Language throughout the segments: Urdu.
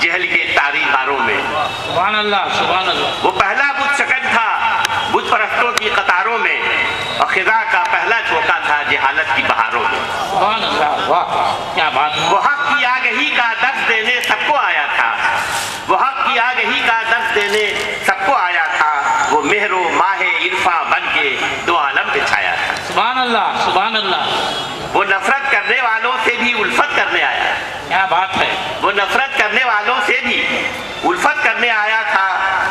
جہل کے طاری غاروں میں۔ سبحان اللہ سبحان اللہ۔ وہ پہلا بت شکن تھا بت پرستوں کی قطاروں میں، اور خدا کا پہلا جھونکا تھا جہالت کی بہاروں میں۔ سبحان اللہ، واہ کیا بات ہے۔ وہ حق کی آگہی کا درس دینے سب کو آیا تھا، وہ حق کی آگہی کا درس دینے سب کو آیا تھا، وہ مہر و ماہ عرفاں بن کے دو عالم پہ چھایا تھا۔ سبحان اللہ سبحان اللہ۔ وہ نفرت کرنے والوں سے بھی الفت کرنے آیا، کیا بات ہے۔ وہ نفرت کرنے والوں سے بھی الفت کرنے آیا تھا،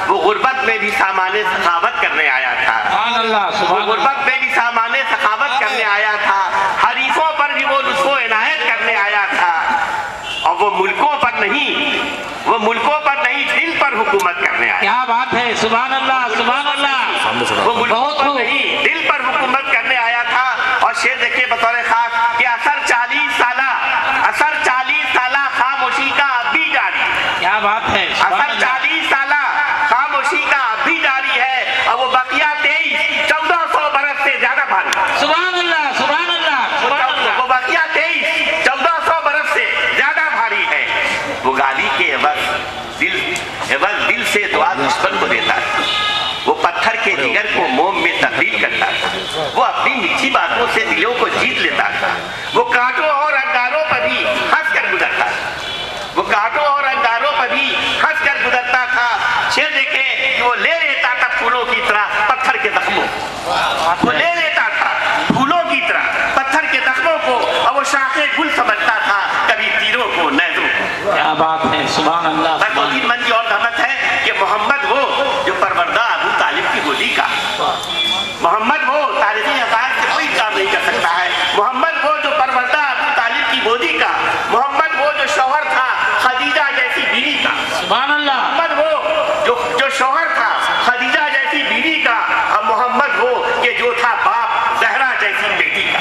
وہ غربت میں بھی سامان سخاوت کرنے آیا تھا، سبحان اللہ وہ سبحان اللہ۔ غربت میں بھی سامان سخاوت کرنے آیا تھا، حریفوں پر بھی وہ لطف و عنایت کرنے آیا تھا، اور وہ ملکوں پر نہیں، وہ ملکوں پر نہیں دل پر حکومت کرنے آیا۔ کیا بات ہے، سبحان اللہ سبحان اللہ۔ وہ ملکوں پر نہیں دل پر حکومت کرنے آیا تھا۔ اور شعر دیکھیے بطور خاص کہ اثر 40 سالہ خاموشی کا اب بھی جاری، کیا بات ہے، اثر 40 سالہ خاموشی کا اب بھی جاری ہے، اور وہ بقیہ 1400 برس سے زیادہ بھاری۔ سبحان اللہ سبحان اللہ سبحان اللہ۔ وہ بقیہ 1400 برس سے زیادہ بھاری ہے۔ وہ گالی کے عوض دل سے دعا دشمن کو دیتا تھا، وہ پتھر کے جگر کو موم میں تبدیل کرتا تھا، وہ اپنی میٹھی باتوں سے دلوں کو جیت لیتا تھا، وہ کانٹوں اور انگاروں پر بھی ہنس کر گزرتا تھا، وہ کانٹوں اور انگاروں پر بھی ہنس کر گزرتا تھا۔ شعر دیکھیں کہ وہ لے لیتا تھا پھولوں کی طرح پتھر کے زخموں کو، وہ لے لیتا تھا پھولوں کی طرح پتھر کے زخموں کو، اور وہ شاخ گل سمجھتا تھا کبھی تیروں کو نیزوں کو۔ کیا بات ہے، سبحان اللہ۔ بس دو تین من کی اور رحمت ہے کہ محمد وہ جو پروردہ ابو طالب کی گودی کا، محمد وہ تاریخی حقائق سے کوئی کام نہیں کر سکتا ہے، محمد وہ جو پروردہ ابو طالب کی گودی کا، محمد وہ جو شوہر تھا خدیجہ جیسی بیوی کا، سبحان اللہ۔ محمد وہ جو شوہر تھا خدیجہ جیسی بیوی کا، اور محمد وہ کہ جو تھا باپ زہرا جیسی بیٹی کا،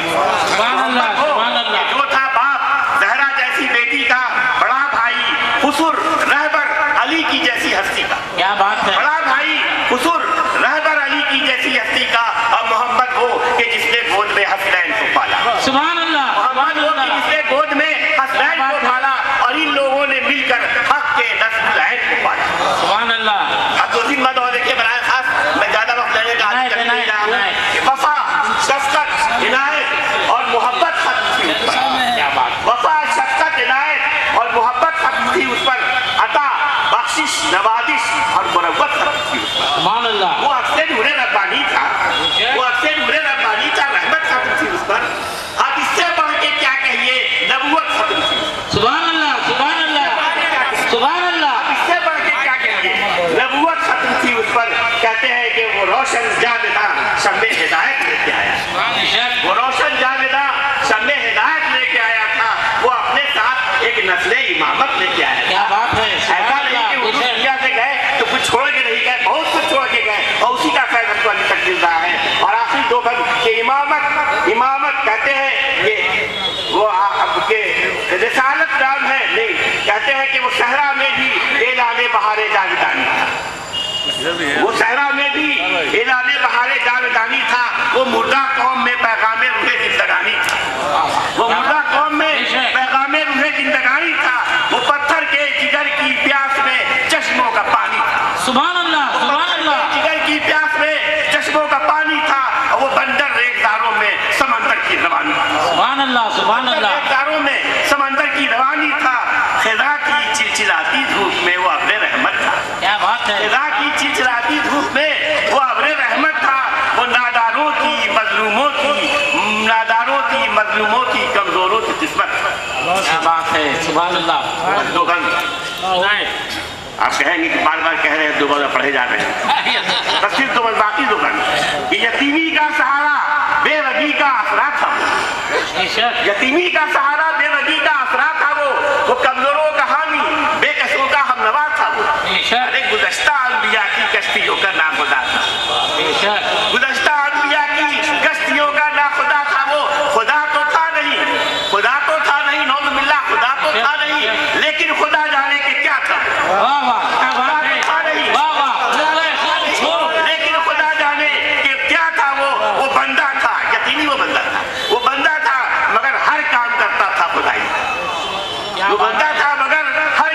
سبحان اللہ سبحان اللہ۔ جو تھا باپ زہرا جیسی بیٹی کا، بڑا بھائی خسر رہبر علی کی جیسی ہستی کا، کیا بات ہے۔ بڑا بھائی خسر رہبر علی کی جیسی ہستی کا، اور محمد وہ کہ جس نے گود میں حسنین کو پالا، سبحان اللہ محمد وہ کہ جس نے گود میں حسنین کو پالا، اور ان لوگوں نے مل کر حق کے نسل عین کو پالا۔ سبحان اللہ۔ اب دو تین بات اور دیکھیں برائے خاص، میں زیادہ وقت لینے کا عادی کرنے نہیں رہا ہوں کہ وفا، شفقت، عنایت اور محبت ختم تھی اس پر، کیا بات۔ وفا، شفقت، عنایت اور محبت ختم تھی اس پر، عطا، بخشش، نوازش اور مروت ختم تھی اس پر۔ سبحان اللہ۔ وہ اکثر نور ربانی تھا، وہ اکثر نور ربانی تھا، رحمت ختم تھی اس پر۔ اب اس سے بڑھ کے کیا کہیے، نبوت ختم تھی، سبحان اللہ سبحان اللہ سبحان اللہ۔ اس سے بڑھ کے کیا کہیے، نبوت ختم تھی اس پر۔ کہتے ہیں کہ وہ روشن جاویدہ شمع ہدایت لے کے آیا، وہ روشن جاویدہ شمع ہدایت لے کے آیا تھا، وہ اپنے ساتھ ایک نسل امامت لے کے آیا تھا۔ کیا بات ہے، ایسا نہیں کہ اردو دنیا سے گئے تو کچھ چھوڑ کے نہیں گئے، بہت کچھ چھوڑ کے گئے، اور اسی کا فیض ہم کو ابھی تک مل رہا ہے۔ اور آخری دو بند کہ امامت کہتے ہیں کہ وہ رسالت نام ہے، نہیں، کہتے ہیں کہ وہ صحرا میں بھی اعلان بہار جاویدانی تھا، وہ صحرا میں بھی اعلان بہار جاویدانی تھا، وہ مردہ قوم میں پیغام روح زندگانی تھا، وہ مردہ قوم میں پیغام روح زندگانی تھا، وہ پتھر کے جگر کی پیاس میں چشموں کا پانی تھا، سبحان اللہ سبحان اللہ۔ جگر کی پیاس میں چشموں کا پانی تھا، اور وہ بندر ریگزاروں میں سمندر کی روانی تھا، سبحان اللہ سبحان اللہ۔ ریگزاروں میں سمندر کی روانی تھا، خدا کی چلچلاتی دھوپ میں وہ ابر رحمت تھا، کیا بات ہے۔ خدا کی چلچلاتی دھوپ میں وہ ابر رحمت تھا، وہ ناداروں کی مظلوموں کی کمزوروں کی قسمت تھا۔ کیا بات ہے، سبحان اللہ۔ دو بند آپ کہیں گے کہ بار بار کہہ رہے ہیں، دو بند پڑھے جا رہے ہیں، بس صرف دو بند باقی دو بند کہ یتیمی کا سہارا بے وگی کا آسرا تھا، یتیمی کا سہارا بے وگی کا آسرا تھا، وہ کمزوروں کا حامی بے کسوں کا ہمنوا تھا، وہ ارے گزشتہ انبیاء کی کشتیوں کا ناخدا تھا، گزشتہ انبیاء کی کشتیوں کا ناخدا تھا، وہ خدا تو تھا نہیں، نعوذ باللہ خدا تو تھا نہیں، لیکن خدا جانے کہ کیا تھا، لیکن خدا جانے کہ کیا تھا، وہ بندہ تھا، یقینی وہ بندہ تھا مگر ہر کام کرتا تھا خدائی، وہ بندہ تھا مگر ہر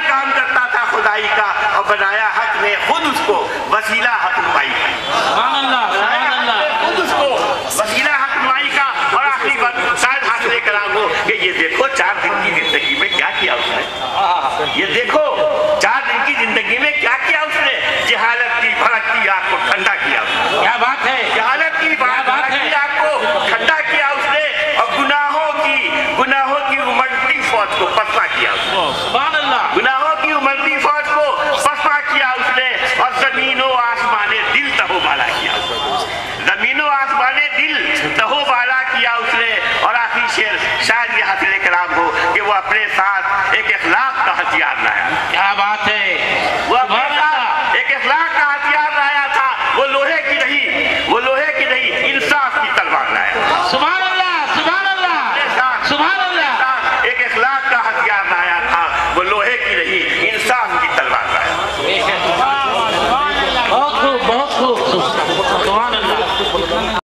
اور بنایا حق نے خود اس کو وسیلہ حق نمائی کا، سبحان اللہ، سبحان اللہ، خود اس کو وسیلہ حق نمائی کا۔ اور آخری بات شاید حاصل کرام ہو کہ یہ دیکھو 4 دن کی زندگی میں کیا کیا اس نے، یہ دیکھو 4 دن کی زندگی میں کیا کیا اس نے، جہالت کی بھڑکتی آگ کو ٹھنڈا کیا اس نے، کیا بات ہے، جہالت کی بھڑکتی آگ کو ٹھنڈا کیا اس نے، اور گناہوں کی امڑتی فوج کو پسپا کیا اس نے، سبحان اللہ، گناہوں کی امڑتی فوج کو پسپا کیا اس نے، اور زمین و آسمان دل تہو بالا کیا اس نے، زمین و آسمان دل تہو بالا کیا اس نے۔ اور آخری شعر شاید یہ حاصل کرام ہو کہ وہ اپنے ساتھ ایک اخلاق کا ہتھیار لایا، کیا بات ہے،